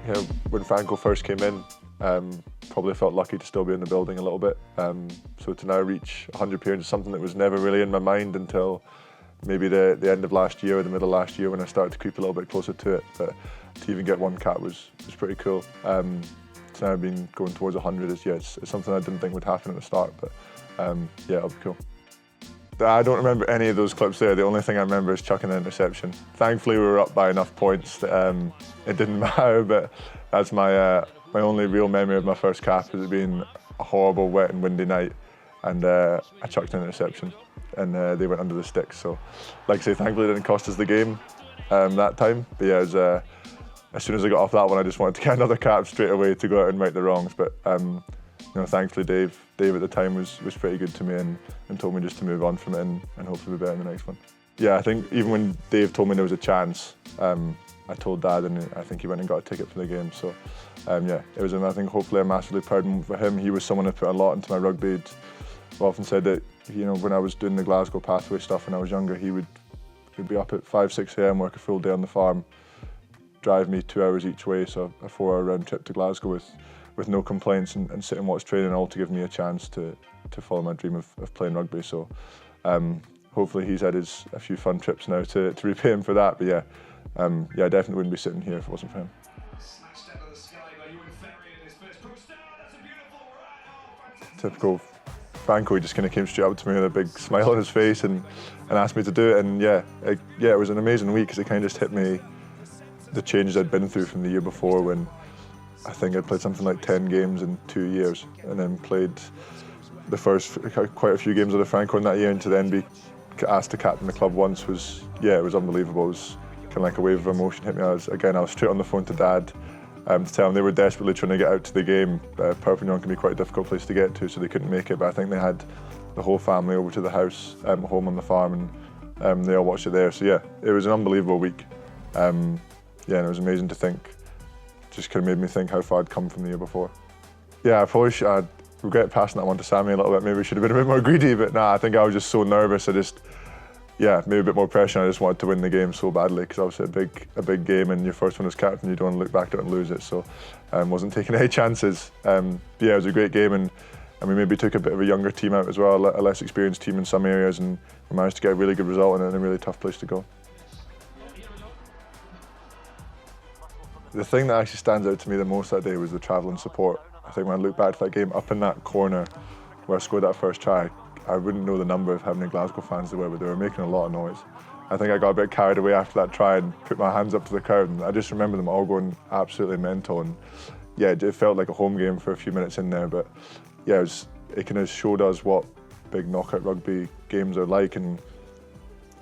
You know, when Franco first came in, probably felt lucky to still be in the building a little bit. So to now reach 100 appearances is something that was never really in my mind until maybe the end of last year or the middle of last year when I started to creep a little bit closer to it. But to even get one cap was pretty cool. To now being going towards 100 is, yeah, it's something I didn't think would happen at the start, but yeah, it'll be cool. I don't remember any of those clips there. The only thing I remember is chucking an interception. Thankfully, we were up by enough points that it didn't matter, but that's my only real memory of my first cap, is it being a horrible, wet and windy night, and I chucked an interception, and they went under the sticks. So, like I say, thankfully it didn't cost us the game that time, but yeah, it was, as soon as I got off that one, I just wanted to get another cap straight away to go out and right the wrongs, but you know, thankfully Dave at the time was pretty good to me and told me just to move on from it and hopefully be better in the next one. Yeah, I think even when Dave told me there was a chance, I told Dad, and I think he went and got a ticket for the game. So yeah, it was, I think, hopefully a massively proud moment for him. He was someone who put a lot into my rugby. I've often said that, you know, when I was doing the Glasgow pathway stuff when I was younger, he'd be up at 5, 6 a.m, work a full day on the farm, drive me 2 hours each way, so a 4-hour round trip to Glasgow with no complaints, and sit and watch training, all to give me a chance to follow my dream of playing rugby. So hopefully he's had a few fun trips now to repay him for that. But yeah, yeah, I definitely wouldn't be sitting here if it wasn't for him. Typical Franco, he just kind of came straight up to me with a big smile on his face and asked me to do it. And yeah, it was an amazing week, because it kind of just hit me the changes I'd been through from the year before, when I think I'd played something like 10 games in 2 years, and then played the first quite a few games under Franco in that year, and to then be asked to captain the club once was, yeah, it was unbelievable. It was kind of like a wave of emotion hit me. I was straight on the phone to Dad to tell him they were desperately trying to get out to the game. Perpignan can be quite a difficult place to get to, so they couldn't make it, but I think they had the whole family over to the house, home on the farm, and they all watched it there. So yeah, it was an unbelievable week. Yeah, and it was amazing to think. Just kind of made me think how far I'd come from the year before. Yeah, I regret passing that one to Sammy a little bit. Maybe we should have been a bit more greedy, but nah, I think I was just so nervous. Yeah, maybe a bit more pressure. I just wanted to win the game so badly, because obviously a big game, and your first one as captain, you don't want to look back at it and lose it. So wasn't taking any chances. But yeah, it was a great game, and we maybe took a bit of a younger team out as well, a less experienced team in some areas, and we managed to get a really good result in a really tough place to go. The thing that actually stands out to me the most that day was the travelling support. I think when I look back to that game, up in that corner where I scored that first try, I wouldn't know the number of how many Glasgow fans there were, but they were making a lot of noise. I think I got a bit carried away after that try and put my hands up to the crowd, and I just remember them all going absolutely mental. And yeah, it felt like a home game for a few minutes in there, but yeah, it kind of showed us what big knockout rugby games are like, and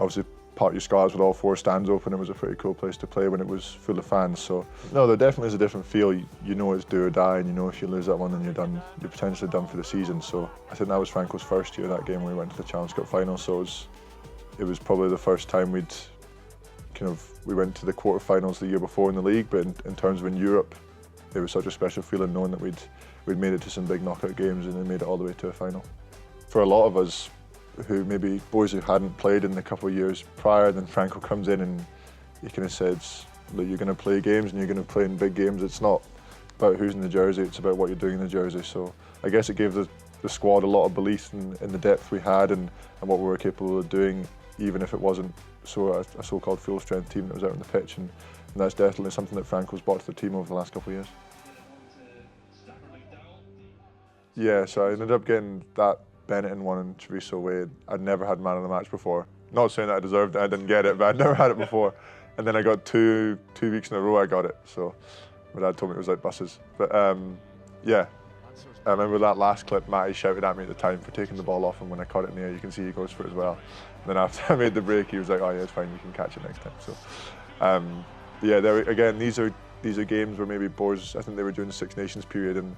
obviously Part Your Scars with all 4 stands open. It was a pretty cool place to play when it was full of fans. So no, there definitely is a different feel. You know it's do or die, and you know if you lose that one, then you're done. You're potentially done for the season. So I think that was Franco's first year, that game when we went to the Challenge Cup final. So it was probably the first time we went to the quarterfinals the year before in the league. But in terms of in Europe, it was such a special feeling knowing that we'd made it to some big knockout games and then made it all the way to a final. For a lot of us, maybe boys who hadn't played in the couple of years prior, then Franco comes in and he kind of says, look, you're going to play games and you're going to play in big games. It's not about who's in the jersey, it's about what you're doing in the jersey. So I guess it gave the squad a lot of belief in the depth we had and what we were capable of doing, even if it wasn't a so-called full-strength team that was out on the pitch. And that's definitely something that Franco's brought to the team over the last couple of years. Yeah, so I ended up getting that Benetton one and Chorizo away. I'd never had man of the match before. Not saying that I deserved it, I didn't get it, but I'd never had it before. And then I got two weeks in a row I got it. So my dad told me it was like buses. But yeah, I remember that last clip, Matty shouted at me at the time for taking the ball off him when I caught it in the air. You can see he goes for it as well. And then after I made the break, he was like, oh yeah, it's fine, you can catch it next time. So yeah, again, these are games where maybe boys, I think they were doing the Six Nations period, and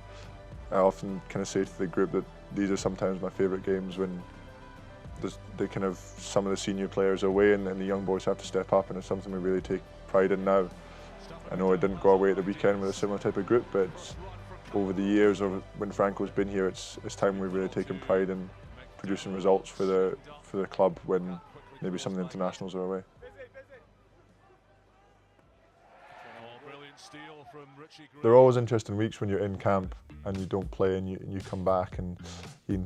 I often kind of say to the group that these are sometimes my favourite games when some of the senior players are away and the young boys have to step up, and it's something we really take pride in now. I know it didn't go away at the weekend with a similar type of group, but over the years, when Franco's been here, it's time we've really taken pride in producing results for the club when maybe some of the internationals are away. Oh, brilliant steal They're always interesting weeks when you're in camp and you don't play and you come back, and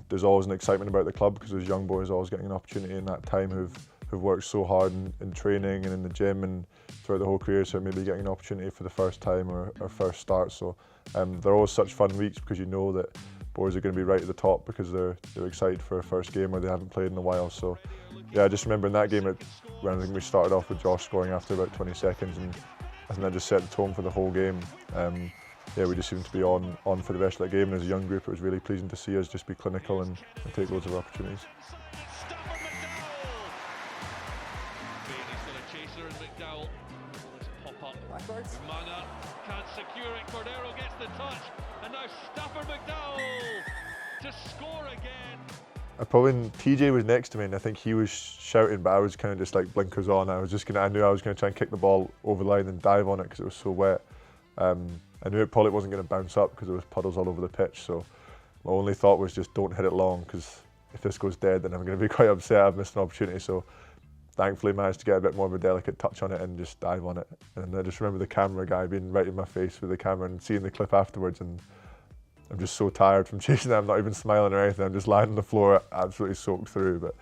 there's always an excitement about the club because those young boys are always getting an opportunity in that time who've worked so hard in training and in the gym and throughout the whole career, so maybe getting an opportunity for the first time or first start. So they're always such fun weeks because you know that boys are going to be right at the top because they're excited for a first game or they haven't played in a while. So yeah, I just remember in that game when I think we started off with Josh scoring after about 20 seconds, and I think that just set the tone for the whole game. Yeah, we just seemed to be on for the rest of that game, and as a young group it was really pleasing to see us just be clinical and take loads of opportunities. Stafford, McDowall! Bailey's got a chaser, and McDowall will just pop up. Backwards. Manga can't secure it, Cordero gets the touch, and now Stafford, McDowall to score again. TJ was next to me and I think he was shouting, but I was kind of just like blinkers on. I knew I was going to try and kick the ball over the line and dive on it because it was so wet. I knew it probably wasn't going to bounce up because there was puddles all over the pitch, so my only thought was just don't hit it long, because if this goes dead then I'm going to be quite upset I've missed an opportunity. So thankfully managed to get a bit more of a delicate touch on it and just dive on it. And I just remember the camera guy being right in my face with the camera and seeing the clip afterwards, and I'm just so tired from chasing it. I'm not even smiling or anything. I'm just lying on the floor, absolutely soaked through. But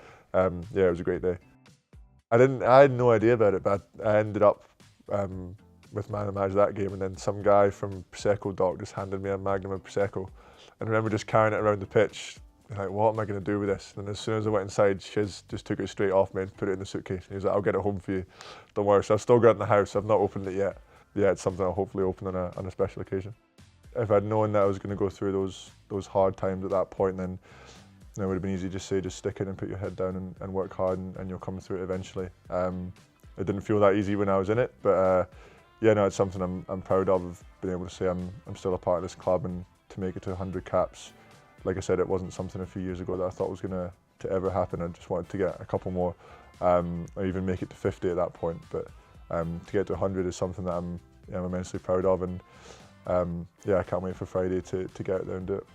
yeah, it was a great day. I had no idea about it, but I ended up with man of the match that game, and then some guy from Prosecco Dock just handed me a magnum of Prosecco. And I remember just carrying it around the pitch, like, what am I going to do with this? And as soon as I went inside, Shiz just took it straight off me and put it in the suitcase. And he was like, I'll get it home for you, don't worry. So I've still got it in the house, I've not opened it yet. Yeah, it's something I'll hopefully open on a special occasion. If I'd known that I was going to go through those hard times at that point, then it would have been easy to say, just stick it and put your head down and work hard, and you'll come through it eventually. It didn't feel that easy when I was in it, but yeah, no, it's something I'm proud of being able to say I'm still a part of this club, and to make it to 100 caps. Like I said, it wasn't something a few years ago that I thought was going to ever happen. I just wanted to get a couple more, or even make it to 50 at that point. But to get to 100 is something that I'm immensely proud of, and yeah, I can't wait for Friday to get out there and do it.